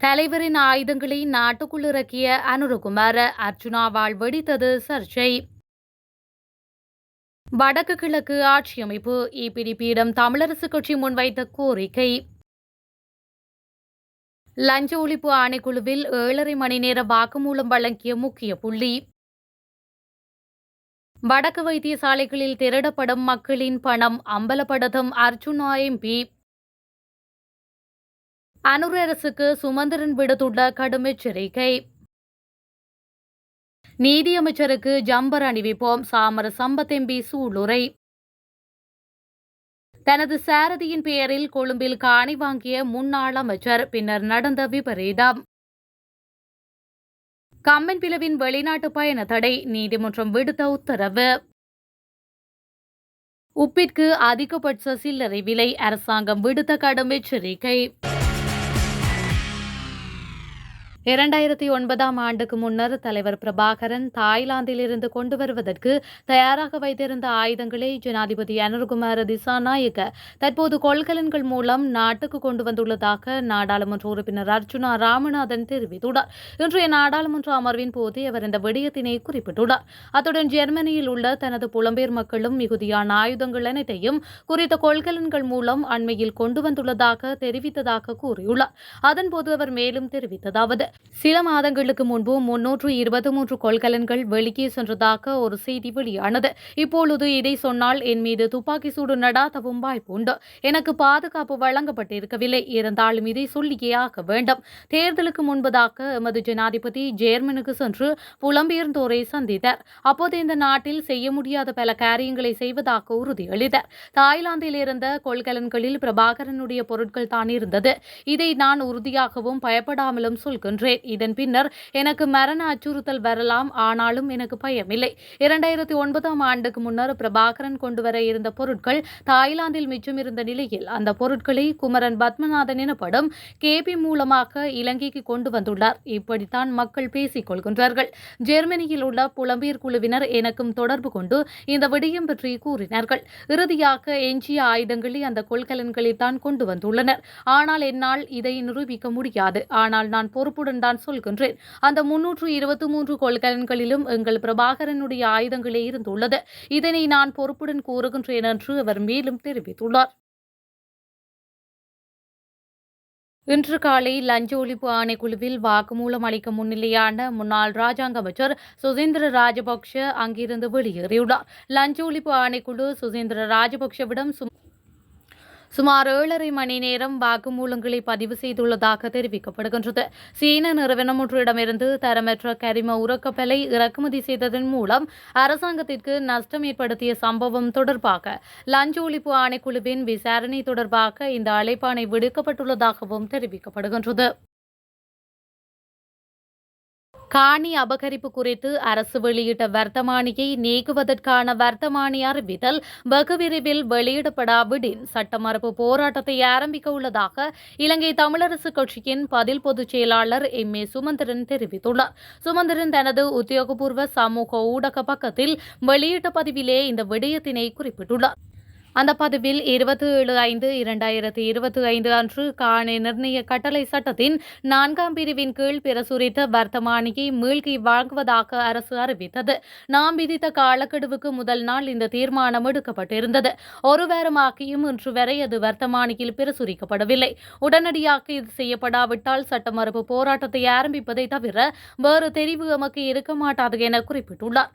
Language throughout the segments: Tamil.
தலைவரின் ஆயுதங்களை நாட்டுக்குள் இறக்கிய அனுரகுமார அர்ஜுனாவால் வெடித்தது சர்ச்சை. வடக்கு கிழக்கு ஆட்சியமைப்பு இபிடிபியிடம் தமிழரசு கட்சி முன்வைத்த கோரிக்கை. லஞ்ச ஒழிப்பு ஆணைக்குழுவில் 7.5 மணி நேர வாக்குமூலம் வழங்கிய முக்கிய புள்ளி. வடக்கு வைத்தியசாலைகளில் திருடப்படும் மக்களின் பணம் அம்பலப்படுத்தும் அர்ஜுனா எம்பி. அனுர அரசுக்கு சுமந்திரன் விடுத்துள்ள கடும் எச்சரிக்கை. நீதியமைச்சருக்கு ஜம்பர் அணிவிப்போம் சாமர சம்பத் எம்பி சூளுரை. தனது சாரதியின் பெயரில் கொழும்பில் காணி வாங்கிய முன்னாள் அமைச்சர், பின்னர் நடந்த விபரீதம். கம்மன் பிளவின் வெளிநாட்டு பயண தடை, நீதிமன்றம் விடுத்த உத்தரவு. உப்பிற்கு அதிகபட்ச சில்லறை விலை, அரசாங்கம் விடுத்த கடும் எச்சரிக்கை. 2009 ஆண்டுக்கு முன்னர் தலைவர் பிரபாகரன் தாய்லாந்திலிருந்து கொண்டு வருவதற்கு தயாராக வைத்திருந்த ஆயுதங்களை ஜனாதிபதி அனுரகுமார திசாநாயக்க தற்போது கொள்கலன்கள் மூலம் நாட்டுக்கு கொண்டு வந்துள்ளதாக நாடாளுமன்ற உறுப்பினர் அர்ஜுனா ராமநாதன் தெரிவித்துள்ளார். இன்றைய நாடாளுமன்ற அமர்வின் போது அவர் இந்த விடயத்தினை குறிப்பிட்டுள்ளார். அத்துடன் ஜெர்மனியில் உள்ள தனது புலம்பெயர் மக்களும் மிகுதியான ஆயுதங்கள் அனைத்தையும் குறித்த கொள்கலன்கள் மூலம் அண்மையில் கொண்டு வந்துள்ளதாக தெரிவித்ததாக கூறியுள்ளார். அதன்போது அவர் மேலும் தெரிவித்ததாவது, சில மாதங்களுக்கு முன்பு 323 கொள்கலன்கள் வெளியே சென்றதாக ஒரு செய்தி வெளியானது. இப்பொழுது இதை சொன்னால் என் மீது துப்பாக்கி சூடு நடாத்தவும் வாய்ப்புண்டு. எனக்கு பாதுகாப்பு வழங்கப்பட்டிருக்கவில்லை. இருந்தாலும் இதை சொல்லியே ஆக வேண்டும். தேர்தலுக்கு முன்பதாக எமது ஜனாதிபதி ஜேர்மனுக்கு சென்று புலம்பெயர்ந்தோரை சந்தித்தார். அப்போது இந்த நாட்டில் செய்ய முடியாத பல காரியங்களை செய்வதாக உறுதியளித்தார். தாய்லாந்தில் இருந்த கொள்கலன்களில் பிரபாகரனுடைய பொருட்கள் தான் இருந்தது. இதை நான் உறுதியாகவும் பயப்படாமலும் சொல்கின்றேன். இதன் பின்னர் எனக்கு மரண அச்சுறுத்தல் வரலாம், ஆனாலும் எனக்கு பயமில்லை. 2009 ஆண்டுக்கு முன்னர் பிரபாகரன் கொண்டுவர இருந்த பொருட்கள் தாய்லாந்தில் மிச்சம் இருந்த நிலையில் அந்த பொருட்களை குமரன் பத்மநாதன் எனப்படும் கேபி மூலமாக இலங்கைக்கு கொண்டு வந்துள்ளார். இப்படித்தான் மக்கள் பேசிக் கொள்கின்றார்கள். ஜெர்மனியில் உள்ள புலம்பெயர் குழுவினர் எனக்கும் தொடர்பு கொண்டு இந்த விடயம் பற்றி கூறினார்கள். இறுதியாக எஞ்சிய ஆயுதங்களை அந்த கொள்கலன்களை தான் கொண்டு வந்துள்ளனர். ஆனால் என்னால் இதை நிரூபிக்க முடியாது. ஆனால் நான் பொறுப்புடன் தான் சொல்கின்றேன். அந்த 323 கொள்கலன்களிலும் எங்கள் பிரபாகரனுடைய ஆயுதங்களே இருந்துள்ளது. இதனை நான் பொறுப்புடன் கூறுகின்றேன் என்று அவர் மேலும் தெரிவித்துள்ளார். இன்று காலை லஞ்ச ஒழிப்பு ஆணைக்குழுவில் வாக்குமூலம் அளிக்க முன்னிலையான முன்னாள் ராஜாங்க அமைச்சர் சுசீந்திர ராஜபக்ஷ அங்கிருந்து வெளியேறியுள்ளார். லஞ்ச ஒழிப்பு ஆணைக்குழு சுசீந்திர ராஜபக்ஷவிடம் சுமார் 7.5 மணி நேரம் வாக்குமூலங்களை பதிவு செய்துள்ளதாக தெரிவிக்கப்படுகின்றது. சீன நிறுவனம் ஒன்றிடமிருந்து தரமற்ற கரிம உரக்கப்பலை இறக்குமதி செய்ததன் மூலம் அரசாங்கத்திற்கு நஷ்டம் ஏற்படுத்திய சம்பவம் தொடர்பாக லஞ்ச ஒழிப்பு ஆணைக்குழுவின் விசாரணை தொடர்பாக இந்த அழைப்பாணை விடுக்கப்பட்டுள்ளதாகவும் தெரிவிக்கப்படுகின்றது. காணி அபகரிப்பு குறித்து அரசு வெளியிட்ட வர்த்தமானியை நீக்குவதற்கான வர்த்தமானி அறிவித்தல் வெகு விரைவில் வெளியிடப்படாவிடின் சட்ட மறுப்பு போராட்டத்தை ஆரம்பிக்க உள்ளதாக இலங்கை தமிழரசு கட்சியின் பதில் பொதுச் செயலாளர் எம்.ஏ. சுமந்திரன் தெரிவித்துள்ளார். சுமந்திரன் தனது உத்தியோகபூர்வ சமூக ஊடக பக்கத்தில் வெளியிட்ட பதிவிலே இந்த விடயத்தினை குறிப்பிட்டுள்ளார். அந்த பதிவில் 27/5/2025 அன்று காணி நிர்ணய கட்டளை சட்டத்தின் 4ஆம் பிரிவின் கீழ் பிரசுரித்த வர்த்தமானியை மீள்கை வழங்குவதாக அரசு அறிவித்தது. நாம் விதித்த காலக்கெடுவுக்கு முதல் நாள் இந்த தீர்மானம் எடுக்கப்பட்டிருந்தது. ஒரு வாரமாகியும் இன்று வரை அது வர்த்தமானியில் பிரசுரிக்கப்படவில்லை. உடனடியாக இது செய்யப்படாவிட்டால் சட்ட மறுப்பு போராட்டத்தை ஆரம்பிப்பதை தவிர வேறு தெரிவு எமக்கு இருக்க மாட்டாது என குறிப்பிட்டுள்ளார்.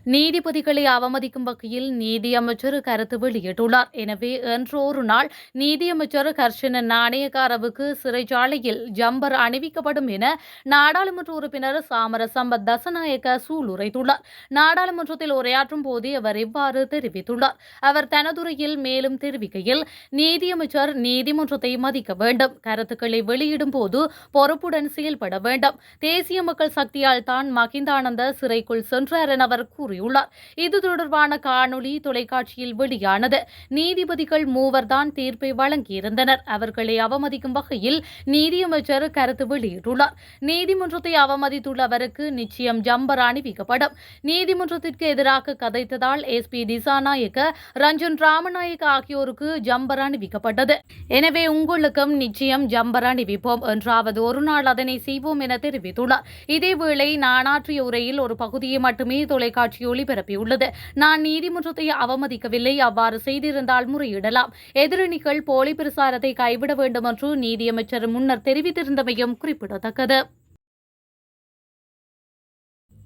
நீதிபதிகளை அவமதிக்கும் வகையில் நீதியமைச்சர் கருத்து வெளியிட்டுள்ளார். எனவே இன்று ஒரு நாள் நீதியமைச்சர் கர்ஷன நாணயக்காரவுக்கு சிறைச்சாலையில் ஜம்பர் அணிவிக்கப்படும் என நாடாளுமன்ற உறுப்பினர் சாமர சம்பத் தசநாயக்க சூளுரைத்துள்ளார். நாடாளுமன்றத்தில் உரையாற்றும் போதே அவர் இவ்வாறு தெரிவித்துள்ளார். அவர் தனதுரையில் மேலும் தெரிவிக்கையில், நீதியமைச்சர் நீதிமன்றத்தை மதிக்க வேண்டும், கருத்துக்களை வெளியிடும் போது பொறுப்புடன் செயல்பட வேண்டும். தேசிய மக்கள் சக்தியால் தான் மகிந்தானந்த சிறைக்குள் சென்றார் என அவர் கூறினார். கூறியுள்ளார். இது தொடர்பான காணொலி தொலைக்காட்சியில் வெளியானது. நீதிபதிகள் மூவர்தான் தீர்ப்பை வழங்கியிருந்தனர். அவர்களை அவமதிக்கும் வகையில் நீதியமைச்சர் கருத்து வெளியிட்டுள்ளார். நீதிமன்றத்தை அவமதித்துள்ள அவருக்கு நிச்சயம் ஜம்பர் அணிவிக்கப்படும். நீதிமன்றத்திற்கு எதிராக கதைத்ததால் SP திசாநாயக்க, ரஞ்சன் ராமநாயக்க ஆகியோருக்கு ஜம்பர் அணிவிக்கப்பட்டது. எனவே உங்களுக்கும் நிச்சயம் ஜம்பர் அணிவிப்போம் என்றாவது ஒரு நாள் அதனை செய்வோம் என தெரிவித்துள்ளார். இதேவேளை நானாற்றிய உரையில் ஒரு பகுதியை மட்டுமே தொலைக்காட்சி ஒளிபரப்பியுள்ளது. நான் நீதிமன்றத்தை அவமதிக்கவில்லை. அவ்வாறு செய்திருந்தால் முறையிடலாம். எதிரணிகள் போலி பிரசாரத்தை கைவிட வேண்டும் என்று நீதியமைச்சர் முன்னர் தெரிவித்திருந்தமையும் குறிப்பிடத்தக்கது.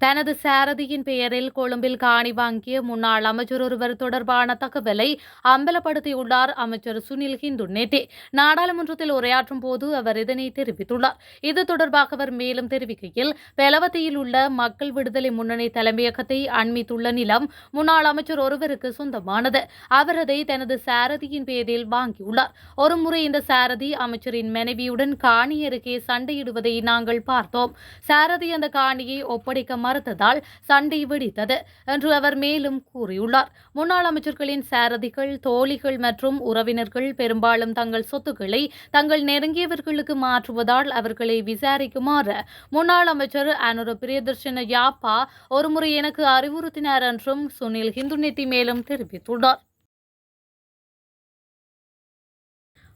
தனது சாரதியின் பெயரில் கொழும்பில் காணி வாங்கிய முன்னாள் அமைச்சர் ஒருவர் தொடர்பான தகவலை அம்பலப்படுத்தியுள்ளார் அமைச்சர் சுனில் ஹிந்துன்னேட்டி. நாடாளுமன்றத்தில் உரையாற்றும் போது அவர் இதனை தெரிவித்துள்ளார். இது தொடர்பாக அவர் மேலும் தெரிவிக்கையில், பெலவத்தையில் உள்ள மக்கள் விடுதலை முன்னணி தலைமையகத்தை அண்மித்துள்ள நிலம் முன்னாள் அமைச்சர் ஒருவருக்கு சொந்தமானது. அவர் அதை தனது சாரதியின் பெயரில் வாங்கியுள்ளார். ஒருமுறை இந்த சாரதி அமைச்சரின் மனைவியுடன் காணி அருகே சண்டையிடுவதை நாங்கள் பார்த்தோம். சாரதி அந்த காணியை ஒப்படைக்க மறுத்ததால் சண்டை வெடித்தது என்று அவர் மேலும் கூறியுள்ளார். முன்னாள் அமைச்சர்களின் சாரதிகள், தோழிகள் மற்றும் உறவினர்கள் பெரும்பாலும் தங்கள் சொத்துக்களை தங்கள் நெருங்கியவர்களுக்கு மாற்றுவதால் அவர்களை விசாரிக்குமாறு முன்னாள் அமைச்சர் அனுர பிரியதர்ஷன யாப்பா ஒருமுறை எனக்கு அறிவுறுத்தினார் என்றும் சுனில் ஹிந்துன்னேட்டி மேலும் தெரிவித்துள்ளார்.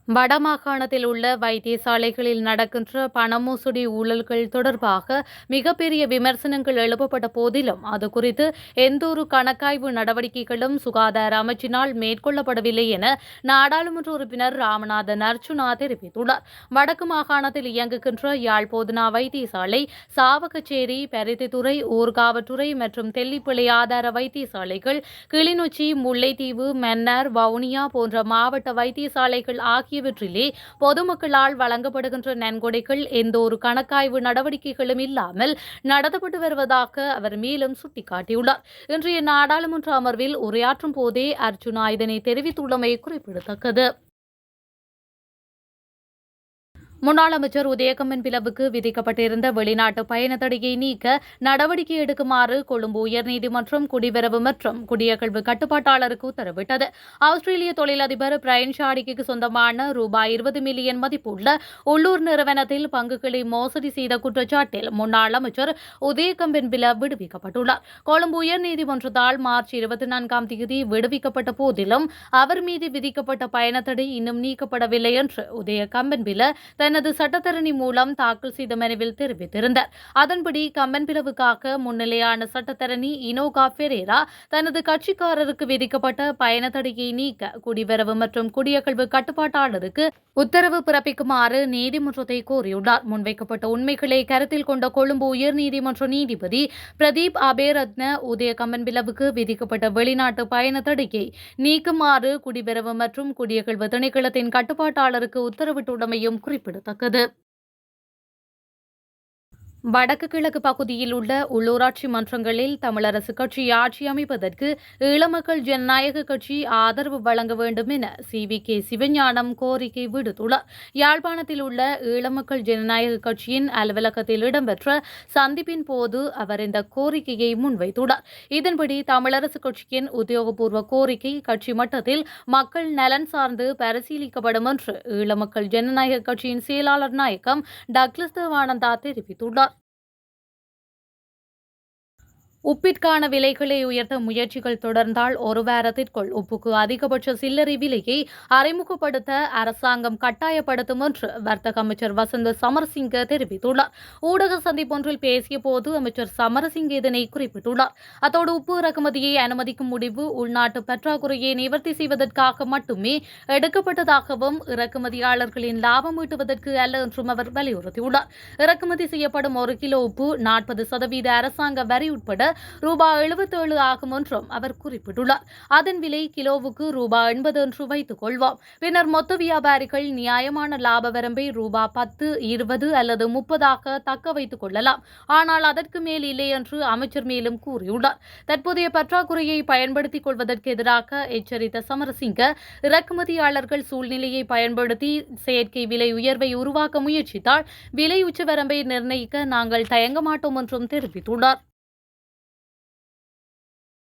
வடமாகாணத்தில் உள்ள வைத்தியசாலைகளில் நடக்கின்ற பணமோசடி ஊழல்கள் தொடர்பாக மிகப்பெரிய விமர்சனங்கள் எழுப்பப்பட்ட போதிலும் அது குறித்து எந்தொரு கணக்காய்வு நடவடிக்கைகளும் சுகாதார அமைச்சினால் மேற்கொள்ளப்படவில்லை என நாடாளுமன்ற உறுப்பினர் ராமநாதன் அர்ச்சுனா தெரிவித்துள்ளார். வடக்கு மாகாணத்தில் இயங்குகின்ற யாழ் போதனா வைத்தியசாலை, சாவகச்சேரி, பருத்தித்துறை, ஊர்காவற்றுறை மற்றும் தெல்லிப்பிள்ளை ஆதார வைத்தியசாலைகள், கிளிநொச்சி, முல்லைத்தீவு, மன்னார், வவுனியா போன்ற மாவட்ட வைத்தியசாலைகள் ஆகியவற்றிலே பொதுமக்களால் வழங்கப்படுகின்ற நன்கொடைகள் எந்தொரு கணக்காய்வு நடவடிக்கைகளும் இல்லாமல் நடத்தப்பட்டு வருவதாக அவர் மேலும் சுட்டிக்காட்டியுள்ளார். இன்றைய நாடாளுமன்ற அமர்வில் உரையாற்றும் போதே அர்ச்சுனா இதனை தெரிவித்துள்ளமை குறிப்பிடத்தக்கது. முன்னாள் அமைச்சர் உதயகம்மன் பிளவுக்கு விதிக்கப்பட்டிருந்த வெளிநாட்டு பயண தடையை நீக்க நடவடிக்கை எடுக்குமாறு கொழும்பு உயர்நீதிமன்றம் குடிவரவு மற்றும் குடியகழ்வு கட்டுப்பாட்டாளருக்கு உத்தரவிட்டது. ஆஸ்திரேலிய தொழிலதிபர் பிரையன் ஷாடிக்கு சொந்தமான ரூபாய் 20 மில்லியன் மதிப்புள்ள உள்ளூர் நிறுவனத்தில் பங்குகளை மோசடி செய்த குற்றச்சாட்டில் முன்னாள் அமைச்சர் உதயகம்மன் பில விடுவிக்கப்பட்டுள்ளார். கொழும்பு உயர்நீதிமன்றத்தால் மார்ச் 24ஆம் தேதி விடுவிக்கப்பட்ட போதிலும் அவர் மீது விதிக்கப்பட்ட பயண தடை இன்னும் நீக்கப்படவில்லை என்று உதயகம்மன் பில தனது சட்டத்தரணி மூலம் தாக்கல் செய்த மனுவில் தெரிவித்திருந்தார். அதன்படி கம்பன் பிளவுக்காக முன்னிலையான சட்டத்தரணி இனோகா பெரேரா தனது கட்சிக்காரருக்கு விதிக்கப்பட்ட பயண தடையை நீக்க குடிவரவு மற்றும் குடியகழ்வு கட்டுப்பாட்டாளருக்கு உத்தரவு பிறப்பிக்குமாறு நீதிமன்றத்தை கோரியுள்ளார். முன்வைக்கப்பட்ட உண்மைகளை கருத்தில் கொண்ட கொழும்பு உயர்நீதிமன்ற நீதிபதி பிரதீப் அபேரத்ன உதயகம்மன் பிளவுக்கு விதிக்கப்பட்ட வெளிநாட்டு பயண தடையை நீக்குமாறு குடிவரவு மற்றும் குடியகழ்வு திணைக்களத்தின் கட்டுப்பாட்டாளருக்கு உத்தரவிட்டுள்ளமையும் குறிப்பிடத்தக்கது. வடக்கு கிழக்கு பகுதியில் உள்ள உள்ளூராட்சி மன்றங்களில் தமிழரசு கட்சி ஆட்சி அமைப்பதற்கு ஈழமக்கள் ஜனநாயக கட்சி ஆதரவு வழங்க வேண்டும் என CVK சிவஞானம் கோரிக்கை விடுத்துள்ளார். யாழ்ப்பாணத்தில் உள்ள ஈழமக்கள் ஜனநாயக கட்சியின் அலுவலகத்தில் இடம்பெற்ற சந்திப்பின் போது அவர் இந்த கோரிக்கையை முன்வைத்துள்ளார். இதன்படி தமிழரசு கட்சியின் உத்தியோகபூர்வ கோரிக்கை கட்சி மட்டத்தில் மக்கள் நலன் சார்ந்து பரிசீலிக்கப்படும் என்று ஈழமக்கள் ஜனநாயக கட்சியின் செயலாளர் நாயகம் டக்ளஸ் தேவானந்தா தெரிவித்துள்ளார். உப்பிற்கான விலைகளை உயர்த்த முயற்சிகள் தொடர்ந்தால் ஒரு வாரத்திற்குள் உப்புக்கு அதிகபட்ச சில்லறை விலையை அறிமுகப்படுத்த அரசாங்கம் கட்டாயப்படுத்தும் என்று வர்த்தக அமைச்சர் வசந்த சமரசிங்க தெரிவித்துள்ளார். ஊடக சந்திப்பொன்றில் பேசிய போது அமைச்சர் சமரசிங்க இதனை குறிப்பிட்டுள்ளார். அத்தோடு உப்பு இறக்குமதியை அனுமதிக்கும் முடிவு உள்நாட்டு பற்றாக்குறையை நிவர்த்தி செய்வதற்காக மட்டுமே எடுக்கப்பட்டதாகவும் இறக்குமதியாளர்களின் லாபம் ஈட்டுவதற்கு அல்ல என்றும் அவர் வலியுறுத்தியுள்ளார். இறக்குமதி செய்யப்படும் 1 கிலோ உப்பு 40% அரசாங்க வரி உட்பட ரூபாய் 77 ஆகும் என்றும் அவர் குறிப்பிட்டுள்ளார். அதன் விலை கிலோவுக்கு ரூபாய் 80 என்று வைத்துக் கொள்வோம். பின்னர் மொத்த வியாபாரிகள் நியாயமான லாப வரம்பை ரூபாய் 10, 20 அல்லது 30 தக்க வைத்துக் கொள்ளலாம். ஆனால் அதற்கு மேல் இல்லை என்று அமைச்சர் மேலும் கூறியுள்ளார். தற்போதைய பற்றாக்குறையை பயன்படுத்திக் கொள்வதற்கு எதிராக எச்சரித்த சமரசிங்க, இறக்குமதியாளர்கள் சூழ்நிலையை பயன்படுத்தி செயற்கை விலை உயர்வை உருவாக்க முயற்சித்தால் விலை உச்சவரம்பை நிர்ணயிக்க நாங்கள் தயங்க மாட்டோம் என்றும் தெரிவித்துள்ளார்.